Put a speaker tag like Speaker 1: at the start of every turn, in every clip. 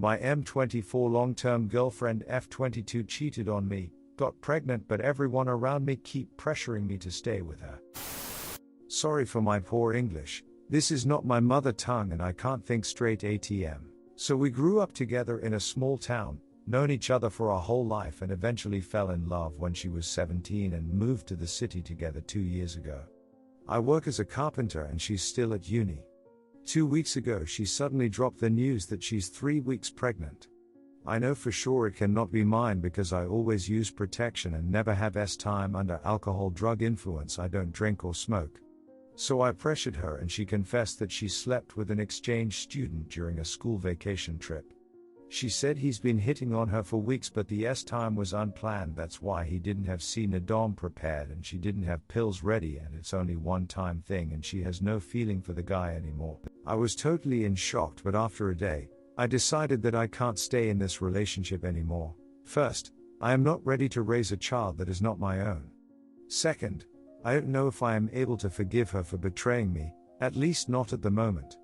Speaker 1: My M24 long-term girlfriend F22 cheated on me, got pregnant, but everyone around me keep pressuring me to stay with her. Sorry for my poor English. This is not my mother tongue and I can't think straight ATM. So we grew up together in a small town, known each other for our whole life, and eventually fell in love when she was 17 and moved to the city together 2 years ago. I work as a carpenter and she's still at uni. 2 weeks ago she suddenly dropped the news that she's 3 weeks pregnant. I know for sure it cannot be mine because I always use protection and never have time under alcohol drug influence. I don't drink or smoke. So I pressured her and she confessed that she slept with an exchange student during a school vacation trip. She said he's been hitting on her for weeks, but the time was unplanned. That's why he didn't have Dom prepared and she didn't have pills ready, and it's only one-time thing and she has no feeling for the guy anymore. I was totally in shock, but after a day, I decided that I can't stay in this relationship anymore. First, I am not ready to raise a child that is not my own. Second, I don't know if I am able to forgive her for betraying me, at least not at the moment.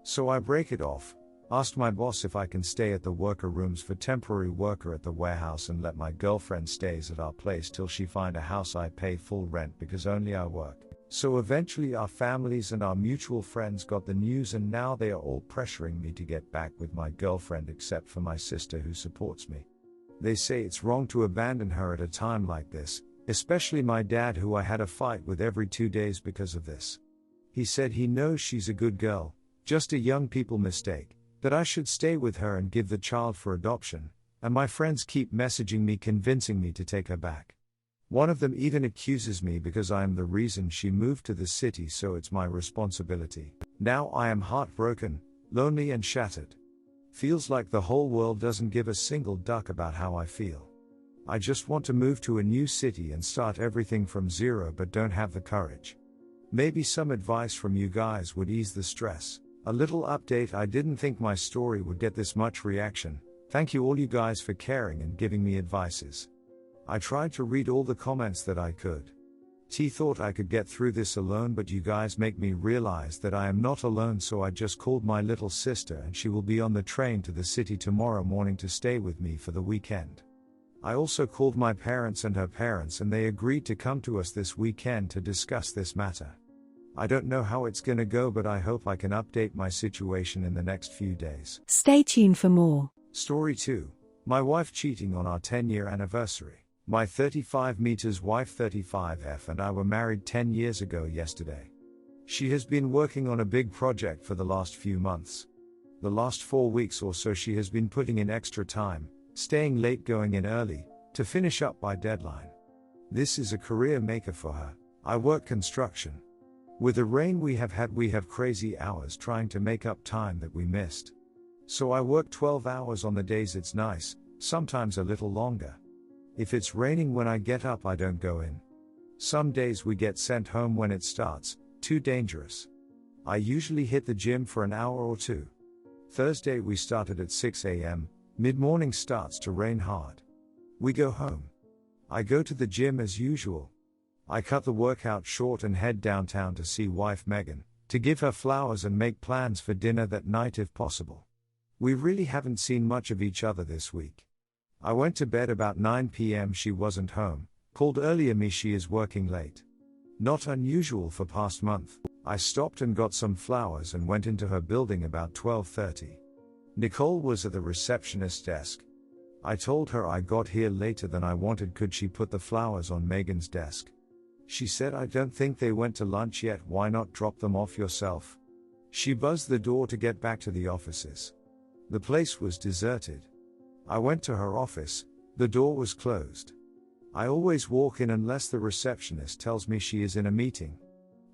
Speaker 1: So I break it off, asked my boss if I can stay at the worker rooms for temporary worker at the warehouse and let my girlfriend stays at our place till she find a house. I pay full rent because only I work. So eventually our families and our mutual friends got the news and now they are all pressuring me to get back with my girlfriend except for my sister who supports me. They say it's wrong to abandon her at a time like this, especially my dad, who I had a fight with every 2 days because of this. He said he knows she's a good girl, just a young people mistake, that I should stay with her and give the child for adoption, and my friends keep messaging me convincing me to take her back. One of them even accuses me because I am the reason she moved to the city, so it's my responsibility. Now I am heartbroken, lonely and shattered. Feels like the whole world doesn't give a single duck about how I feel. I just want to move to a new city and start everything from zero, but don't have the courage. Maybe some advice from you guys would ease the stress. A little update: I didn't think my story would get this much reaction. Thank you all you guys for caring and giving me advices. I tried to read all the comments that I could. Thought I could get through this alone, but you guys make me realize that I am not alone, so I just called my little sister and she will be on the train to the city tomorrow morning to stay with me for the weekend. I also called my parents and her parents and they agreed to come to us this weekend to discuss this matter. I don't know how it's gonna go, but I hope I can update my situation in the next few days.
Speaker 2: Stay tuned for more.
Speaker 1: Story 2. My wife cheating on our 10-year anniversary. My 35 meters wife 35F and I were married 10 years ago yesterday. She has been working on a big project for the last few months. The last 4 weeks or so she has been putting in extra time, staying late, going in early, to finish up by deadline. This is a career maker for her. I work construction. With the rain we have had, we have crazy hours trying to make up time that we missed. So I work 12 hours on the days it's nice, sometimes a little longer. If it's raining when I get up, I don't go in. Some days we get sent home when it starts, too dangerous. I usually hit the gym for an hour or two. Thursday we started at 6 a.m, mid-morning starts to rain hard. We go home. I go to the gym as usual. I cut the workout short and head downtown to see wife Megan, to give her flowers and make plans for dinner that night if possible. We really haven't seen much of each other this week. I went to bed about 9 p.m. She wasn't home, called earlier me she is working late. Not unusual for past month. I stopped and got some flowers and went into her building about 12:30. Nicole was at the receptionist's desk. I told her I got here later than I wanted. Could she put the flowers on Megan's desk? She said, I don't think they went to lunch yet, why not drop them off yourself? She buzzed the door to get back to the offices. The place was deserted. I went to her office, the door was closed. I always walk in unless the receptionist tells me she is in a meeting.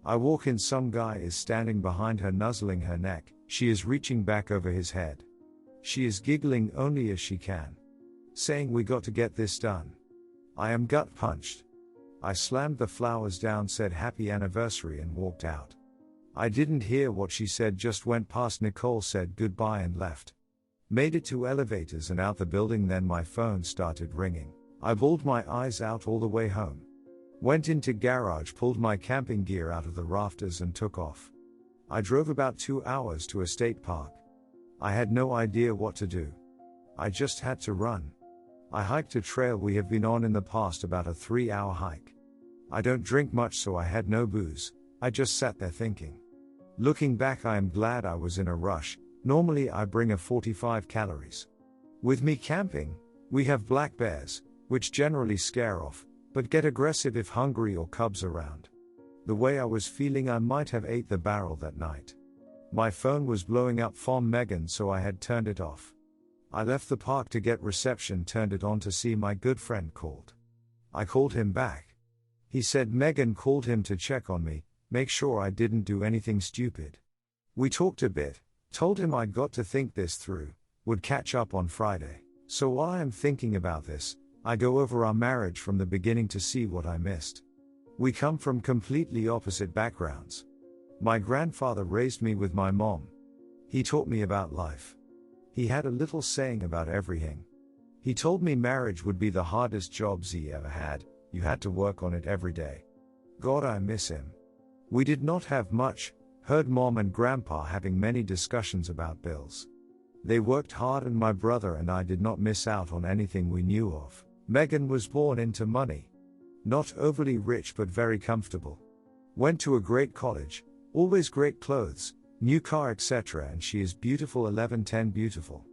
Speaker 1: I walk in, some guy is standing behind her nuzzling her neck, she is reaching back over his head. She is giggling only as she can, saying we got to get this done. I am gut punched. I slammed the flowers down, said happy anniversary and walked out. I didn't hear what she said, just went past Nicole, said goodbye and left. Made it to elevators and out the building, then my phone started ringing. I bawled my eyes out all the way home. Went into garage, pulled my camping gear out of the rafters and took off. I drove about 2 hours to a state park. I had no idea what to do. I just had to run. I hiked a trail we have been on in the past, about a 3-hour hike. I don't drink much, so I had no booze. I just sat there thinking. Looking back, I am glad I was in a rush. Normally I bring a 45 calories. With me camping, we have black bears, which generally scare off, but get aggressive if hungry or cubs around. The way I was feeling, I might have ate the barrel that night. My phone was blowing up from Megan, so I had turned it off. I left the park to get reception, turned it on to see my good friend called. I called him back. He said Megan called him to check on me, make sure I didn't do anything stupid. We talked a bit, told him I'd got to think this through, would catch up on Friday. So while I am thinking about this, I go over our marriage from the beginning to see what I missed. We come from completely opposite backgrounds. My grandfather raised me with my mom. He taught me about life. He had a little saying about everything. He told me marriage would be the hardest jobs he ever had, you had to work on it every day. God, I miss him. We did not have much, heard mom and grandpa having many discussions about bills. They worked hard and my brother and I did not miss out on anything we knew of. Megan was born into money. Not overly rich but very comfortable. Went to a great college, always great clothes, new car, etc., and she is beautiful, 11-10 beautiful.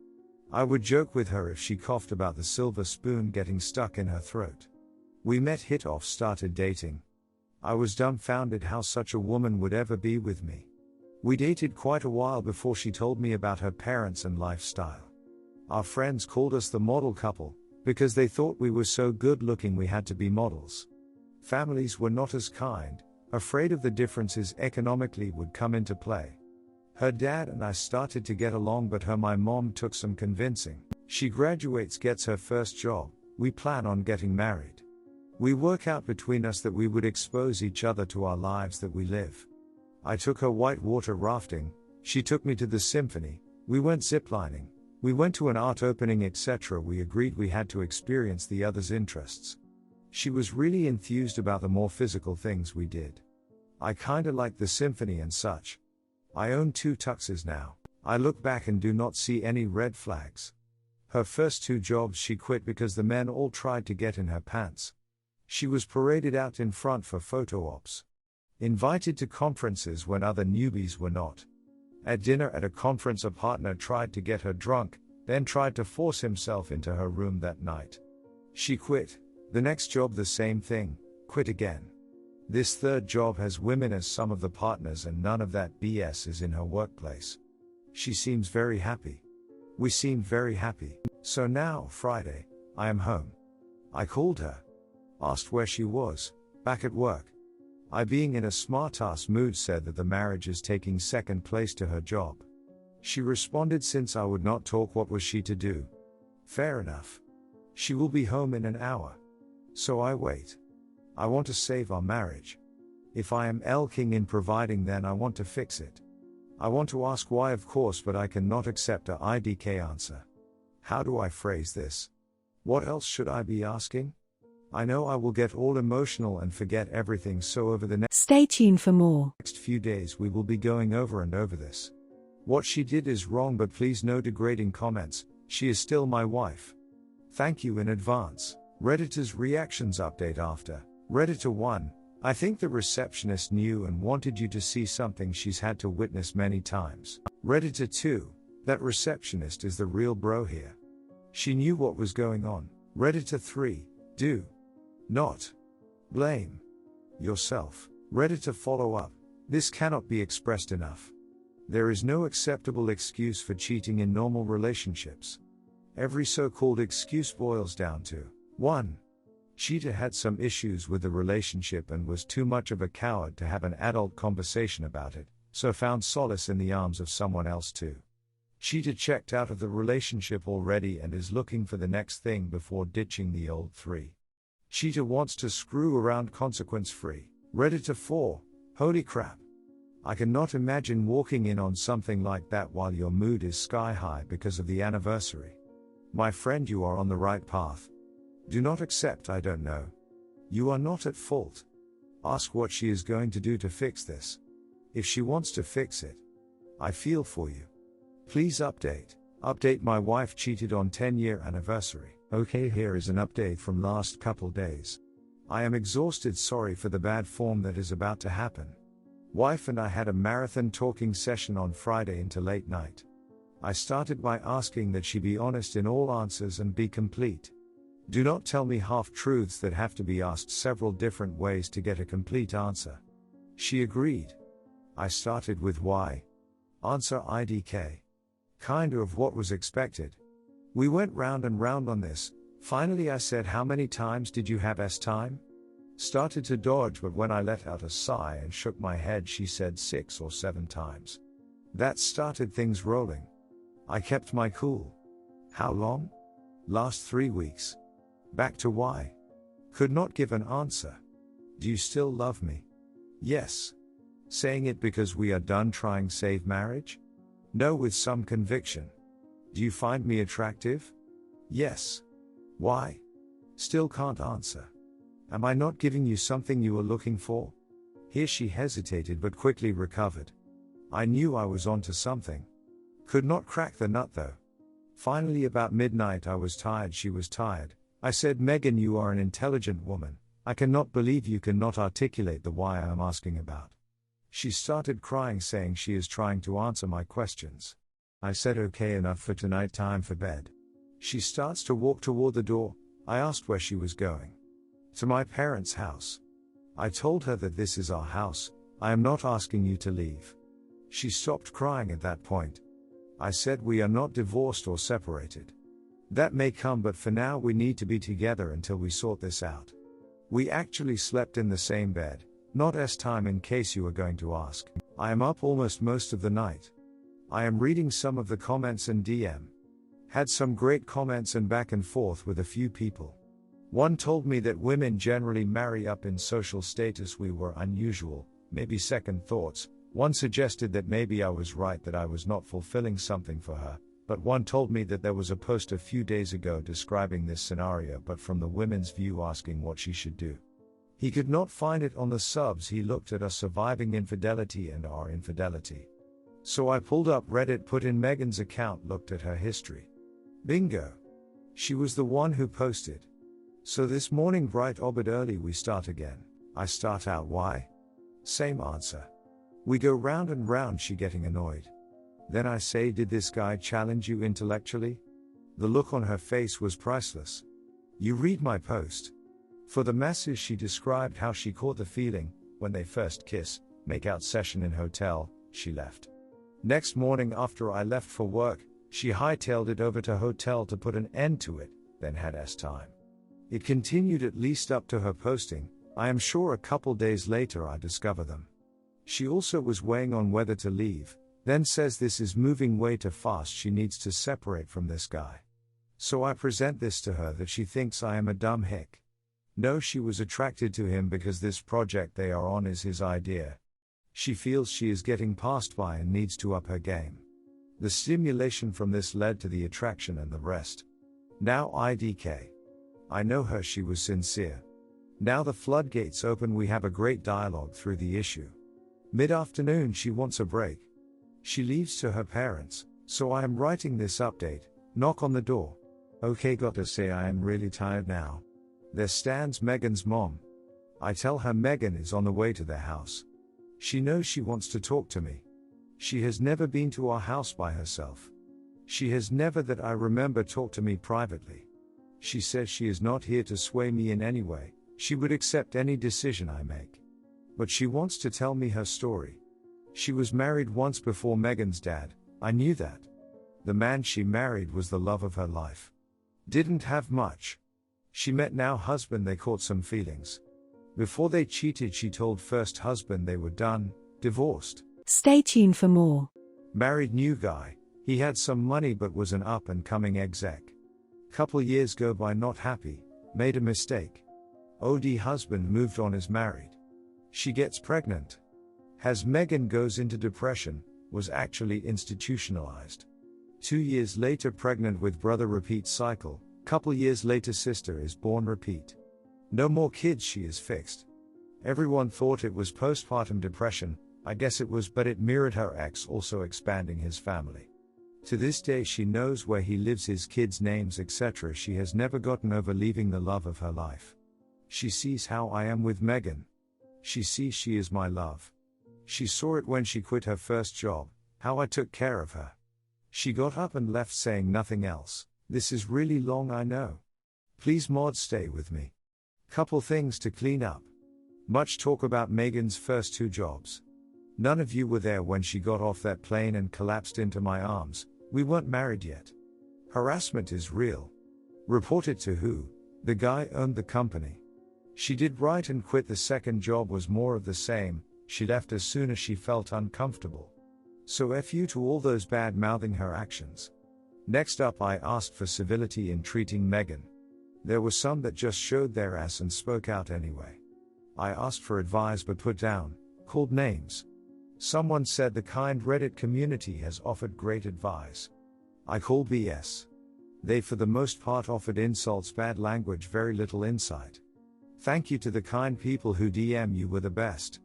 Speaker 1: I would joke with her if she coughed about the silver spoon getting stuck in her throat. We met, hit off, started dating. I was dumbfounded how such a woman would ever be with me. We dated quite a while before she told me about her parents and lifestyle. Our friends called us the model couple, because they thought we were so good looking we had to be models. Families were not as kind, afraid of the differences economically would come into play. Her dad and I started to get along, but my mom took some convincing. She graduates, gets her first job, we plan on getting married. We work out between us that we would expose each other to our lives that we live. I took her whitewater rafting, she took me to the symphony, we went ziplining, we went to an art opening, etc. We agreed we had to experience the other's interests. She was really enthused about the more physical things we did. I kinda liked the symphony and such. I own 2 tuxes now. I look back and do not see any red flags. Her first 2 jobs she quit because the men all tried to get in her pants. She was paraded out in front for photo ops. Invited to conferences when other newbies were not. At dinner at a conference, a partner tried to get her drunk, then tried to force himself into her room that night. She quit. The next job the same thing, quit again. This 3rd job has women as some of the partners and none of that BS is in her workplace. She seems very happy. We seem very happy. So now, Friday, I am home. I called her. Asked where she was, back at work. I, being in a smartass mood, said that the marriage is taking second place to her job. She responded, since I would not talk, what was she to do? Fair enough. She will be home in an hour. So I wait. I want to save our marriage. If I am King in providing, then I want to fix it. I want to ask why, of course, but I cannot accept a IDK answer. How do I phrase this? What else should I be asking? I know I will get all emotional and forget everything, so over the
Speaker 2: Stay tuned for more.
Speaker 1: next few days we will be going over and over this. What she did is wrong, but please no degrading comments, she is still my wife. Thank you in advance. Redditor's reactions update after. Redditor 1, I think the receptionist knew and wanted you to see something she's had to witness many times. Redditor 2, that receptionist is the real bro here. She knew what was going on. Redditor 3, do not blame yourself. Redditor follow up, this cannot be expressed enough. There is no acceptable excuse for cheating in normal relationships. Every so-called excuse boils down to 1. Cheater had some issues with the relationship and was too much of a coward to have an adult conversation about it, so found solace in the arms of someone else. 2. Cheater checked out of the relationship already and is looking for the next thing before ditching the old. 3. Cheater wants to screw around consequence-free. Redditor 4, holy crap. I cannot imagine walking in on something like that while your mood is sky high because of the anniversary. My friend, you are on the right path. Do not accept I don't know. You are not at fault. Ask what she is going to do to fix this. If she wants to fix it, I feel for you. Please update. Update: my wife cheated on 10-year anniversary. Okay, here is an update from last couple days. I am exhausted, sorry for the bad form that is about to happen. Wife and I had a marathon talking session on Friday into late night. I started by asking that she be honest in all answers and be complete. Do not tell me half-truths that have to be asked several different ways to get a complete answer. She agreed. I started with why. Answer: IDK. Kind of what was expected. We went round and round on this. Finally I said, how many times did you have time? Started to dodge, but when I let out a sigh and shook my head, she said 6 or 7 times. That started things rolling. I kept my cool. How long? Last 3 weeks. Back to why. Could not give an answer. Do you still love me? Yes. Saying it because we are done trying save marriage? No, with some conviction. Do you find me attractive? Yes. Why? Still can't answer. Am I not giving you something you were looking for? Here she hesitated but quickly recovered. I knew I was onto something. Could not crack the nut though. Finally about midnight I was tired, she was tired. I said, Megan, you are an intelligent woman. I cannot believe you cannot articulate the why I am asking about. She started crying, saying she is trying to answer my questions. I said, okay, enough for tonight, time for bed. She starts to walk toward the door. I asked where she was going. To my parents' house. I told her that this is our house. I am not asking you to leave. She stopped crying at that point. I said, we are not divorced or separated. That may come, but for now we need to be together until we sort this out. We actually slept in the same bed. Not time, in case you are going to ask. I am up almost most of the night. I am reading some of the comments and DM. Had some great comments and back and forth with a few people. One told me that women generally marry up in social status. We were unusual, maybe second thoughts. One suggested that maybe I was right, that I was not fulfilling something for her, but one told me that there was a post a few days ago describing this scenario but from the women's view, asking what she should do. He could not find it on the subs. He looked at us surviving infidelity and our infidelity. So I pulled up Reddit, put in Megan's account, looked at her history. Bingo! She was the one who posted. So this morning bright obit early we start again. I start out why? Same answer. We go round and round, she getting annoyed. Then I say, did this guy challenge you intellectually? The look on her face was priceless. You read my post. For the masses, she described how she caught the feeling, when they first kiss, make out session in hotel, she left. Next morning after I left for work, she hightailed it over to hotel to put an end to it, then had time. It continued at least up to her posting. I am sure a couple days later I discover them. She also was weighing on whether to leave, then says this is moving way too fast, she needs to separate from this guy. So I present this to her that she thinks I am a dumb hick. No, she was attracted to him because this project they are on is his idea. She feels she is getting passed by and needs to up her game. The stimulation from this led to the attraction and the rest. Now IDK. I know her, she was sincere. Now the floodgates open, we have a great dialogue through the issue. Mid-afternoon she wants a break. She leaves to her parents, so I am writing this update. Knock on the door. Okay, got to say I am really tired now. There stands Megan's mom. I tell her Megan is on the way to their house. She knows she wants to talk to me. She has never been to our house by herself. She has never that I remember talked to me privately. She says she is not here to sway me in any way, she would accept any decision I make. But she wants to tell me her story. She was married once before Megan's dad, I knew that. The man she married was the love of her life. Didn't have much. She met now husband, they caught some feelings. Before they cheated, she told first husband they were done, divorced.
Speaker 2: Stay tuned for more.
Speaker 1: Married new guy, he had some money but was an up and coming exec. Couple years go by, not happy, made a mistake. OD husband moved on, is married. She gets pregnant. Has Megan, goes into depression, was actually institutionalized. 2 years later pregnant with brother, repeat cycle. Couple years later sister is born, repeat. No more kids, she is fixed. Everyone thought it was postpartum depression, I guess it was, but it mirrored her ex also expanding his family. To this day she knows where he lives, his kids' names, etc. She has never gotten over leaving the love of her life. She sees how I am with Megan. She sees she is my love. She saw it when she quit her first job, how I took care of her. She got up and left saying nothing else. This is really long, I know. Please Maud, stay with me. Couple things to clean up. Much talk about Megan's first 2 jobs. None of you were there when she got off that plane and collapsed into my arms. We weren't married yet. Harassment is real. Reported to who? The guy owned the company. She did right and quit. The second job was more of the same. She left as soon as she felt uncomfortable. So F you to all those bad-mouthing her actions. Next up, I asked for civility in treating Megan. There were some that just showed their ass and spoke out anyway. I asked for advice but put down, called names. Someone said the kind Reddit community has offered great advice. I call BS. They for the most part offered insults, bad language, very little insight. Thank you to the kind people who DM you were the best.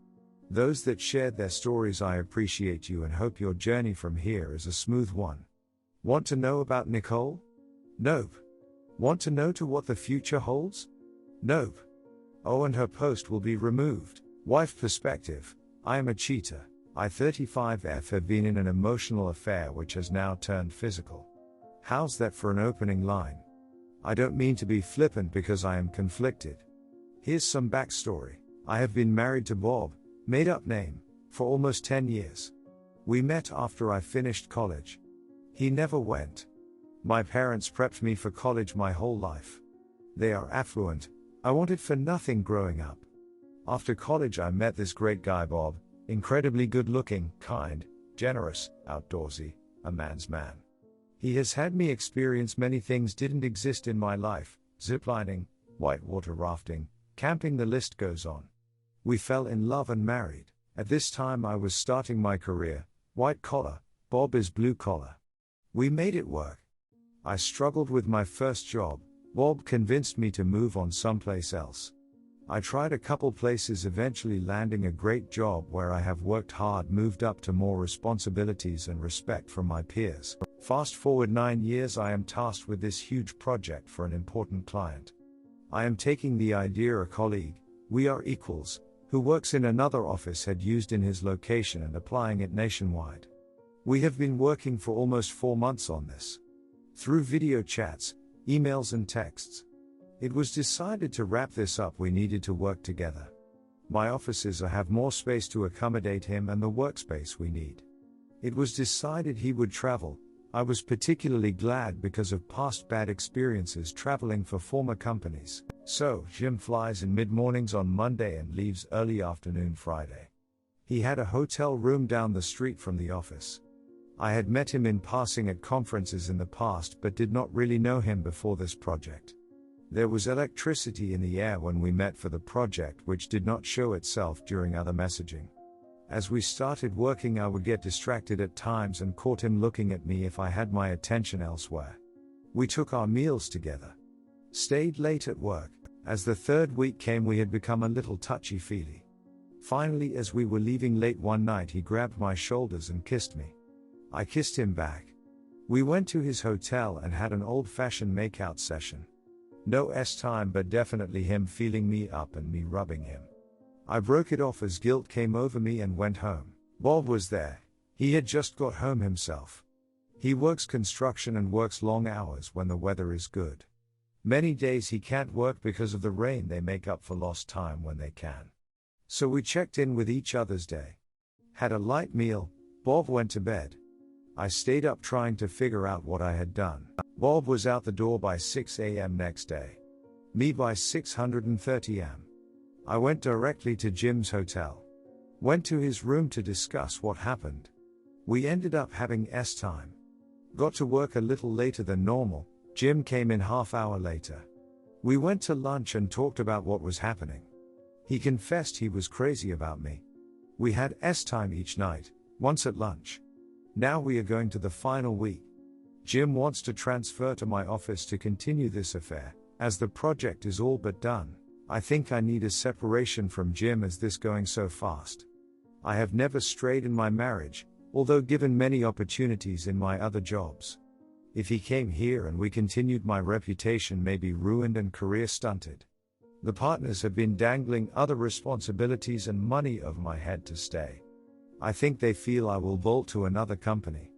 Speaker 1: Those that shared their stories, I appreciate you and hope your journey from here is a smooth one. Want to know about Nicole? Nope. Want to know to what the future holds? Nope. Oh, and her post will be removed. Wife perspective. I am a cheater. I 35F have been in an emotional affair which has now turned physical. How's that for an opening line? I don't mean to be flippant because I am conflicted. Here's some backstory. I have been married to Bob, made up name, for almost 10 years. We met after I finished college. He never went. My parents prepped me for college my whole life. They are affluent. I wanted for nothing growing up. After college I met this great guy Bob, incredibly good looking, kind, generous, outdoorsy, a man's man. He has had me experience many things didn't exist in my life: ziplining, whitewater rafting, camping, the list goes on. We fell in love and married. At this time I was starting my career, white collar, Bob is blue collar. We made it work. I struggled with my first job. Bob convinced me to move on someplace else. I tried a couple places, eventually landing a great job where I have worked hard, moved up to more responsibilities and respect from my peers. Fast forward 9 years, I am tasked with this huge project for an important client. I am taking the idea a colleague, we are equals, who works in another office had used in his location and applying it nationwide. We have been working for almost 4 months on this. Through video chats, emails and texts. It was decided to wrap this up, we needed to work together. My offices have more space to accommodate him and the workspace we need. It was decided he would travel. I was particularly glad because of past bad experiences traveling for former companies. So, Jim flies in mid-mornings on Monday and leaves early afternoon Friday. He had a hotel room down the street from the office. I had met him in passing at conferences in the past but did not really know him before this project. There was electricity in the air when we met for the project, which did not show itself during other messaging. As we started working, I would get distracted at times and caught him looking at me if I had my attention elsewhere. We took our meals together. Stayed late at work. As the third week came, we had become a little touchy-feely. Finally, as we were leaving late one night, he grabbed my shoulders and kissed me. I kissed him back. We went to his hotel and had an old-fashioned make-out session. No S-time, but definitely him feeling me up and me rubbing him. I broke it off as guilt came over me and went home. Bob was there. He had just got home himself. He works construction and works long hours when the weather is good. Many days he can't work because of the rain. They make up for lost time when they can. So we checked in with each other's day. Had a light meal. Bob went to bed. I stayed up trying to figure out what I had done. Bob was out the door by 6 a.m. next day. Me by 6:30 am. I went directly to Jim's hotel. Went to his room to discuss what happened. We ended up having S-time. Got to work a little later than normal. Jim came in half-hour later. We went to lunch and talked about what was happening. He confessed he was crazy about me. We had S-time each night, once at lunch. Now we are going to the final week. Jim wants to transfer to my office to continue this affair, as the project is all but done. I think I need a separation from Jim as this going so fast. I have never strayed in my marriage, although given many opportunities in my other jobs. If he came here and we continued, my reputation may be ruined and career stunted. The partners have been dangling other responsibilities and money over my head to stay. I think they feel I will bolt to another company.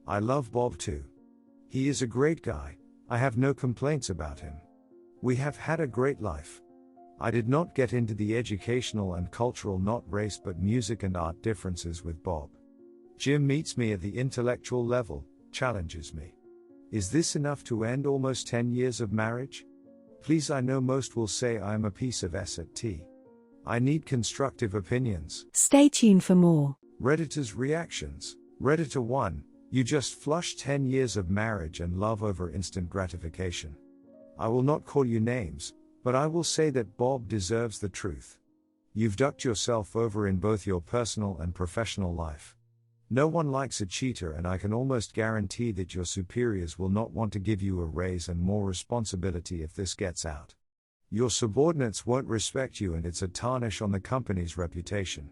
Speaker 1: I love Bob too. He is a great guy, I have no complaints about him. We have had a great life. I did not get into the educational and cultural, not race but music and art differences with Bob. Jim meets me at the intellectual level, challenges me. Is this enough to end almost 10 years of marriage? Please, I know most will say I am a piece of S@T. I need constructive opinions.
Speaker 2: Stay tuned for more.
Speaker 1: Redditor's reactions. Redditor 1, you just flushed 10 years of marriage and love over instant gratification. I will not call you names, but I will say that Bob deserves the truth. You've ducked yourself over in both your personal and professional life. No one likes a cheater, and I can almost guarantee that your superiors will not want to give you a raise and more responsibility if this gets out. Your subordinates won't respect you, and it's a tarnish on the company's reputation.